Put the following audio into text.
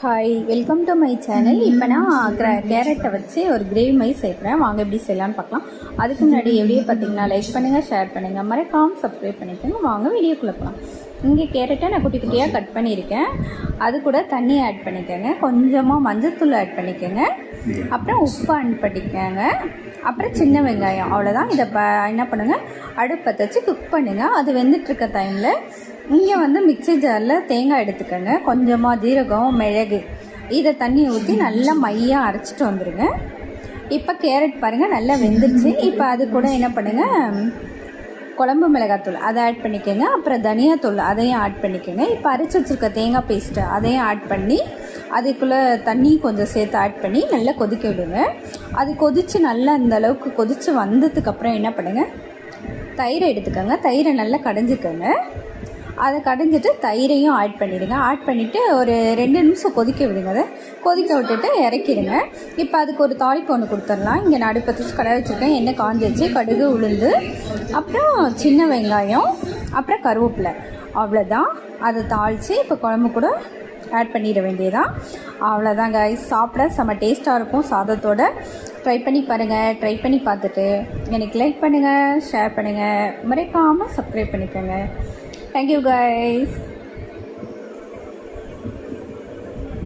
Hi, welcome to my channel. இப்போ நான் கேரட்டை வச்சு ஒரு கிரேவி மாதிரி செய்கிறேன். வாங்க எப்படி செய்யலான்னு பார்க்கலாம். அதுக்கு முன்னாடி எப்படியே பார்த்தீங்கன்னா லைக் பண்ணுங்கள், ஷேர் பண்ணுங்கள், மறக்காமல் சப்ஸ்கிரைப் பண்ணிக்கோங்க. வாங்க வீடியோக்குள்ளே போகலாம். இங்கே கேரட்டை நான் குட்டி குட்டியாக கட் பண்ணியிருக்கேன். அது கூட தண்ணி ஆட் பண்ணிக்கோங்க, கொஞ்சமாக மஞ்சள்தூள் ஆட் பண்ணிக்கோங்க, அப்புறம் உப்பு ஆட் பண்ணிக்கோங்க, அப்புறம் சின்ன வெங்காயம். அவ்வளோதான். இதை என்ன பண்ணுங்கள், அடுப்பை வச்சு குக் பண்ணுங்கள். அது வெந்துட்டுருக்க டைமில் இங்கே மிக்ஸி ஜாரில் தேங்காய் எடுத்துக்கோங்க, கொஞ்சமாக ஜீரகம், மிளகு, இதை தண்ணி ஊற்றி நல்லா மையாக அரைச்சிட்டு வந்துடுங்க. இப்போ கேரட் பாருங்கள் நல்லா வெந்துருச்சு. இப்போ அது கூட என்ன பண்ணுங்கள், குழம்பு மிளகாத்தூள் அதை ஆட் பண்ணிக்கோங்க, அப்புறம் தனியாத்தூள் அதையும் ஆட் பண்ணிக்கோங்க. இப்போ அரைச்சி வச்சுருக்க தேங்காய் பேஸ்ட்டு அதையும் ஆட் பண்ணி அதுக்குள்ளே தண்ணி கொஞ்சம் சேர்த்து ஆட் பண்ணி நல்லா கொதிக்க விடுங்க. அது கொதித்து நல்லா இந்த அளவுக்கு கொதித்து வந்ததுக்கப்புறம் என்ன பண்ணுங்கள், தயிரை எடுத்துக்கோங்க, தயிரை நல்லா கடைஞ்சிக்கோங்க. அதை கடைஞ்சிட்டு தயிரையும் ஆட் பண்ணிவிடுங்க. ஆட் பண்ணிவிட்டு ஒரு 2 நிமிஷம் கொதிக்க விடுங்க. அதை கொதிக்க விட்டுட்டு இறக்கிடுங்க. இப்போ அதுக்கு ஒரு தாளிப்பு ஒன்று கொடுத்துடலாம். இங்கே நான் அடுப்பை வச்சு கடை வச்சுருக்கேன். எண்ணெய் காஞ்சிச்சு, கடுகு, உளுந்து, அப்புறம் சின்ன வெங்காயம், அப்புறம் கருவேப்பிலை, அவ்வளோதான். அதை தாளித்து இப்போ குழம்பு கூட ஆட் பண்ணிட வேண்டியதான். அவ்வளோதான் கைஸ். சாப்பிட செம்ம டேஸ்ட்டாக இருக்கும் சாதத்தோடு. ட்ரை பண்ணி பாருங்கள். ட்ரை பண்ணி பார்த்துட்டு எனக்கு லைக் பண்ணுங்கள், ஷேர் பண்ணுங்கள், மறக்காமல் சப்ஸ்கிரைப் பண்ணிக்கோங்க. Thank you guys.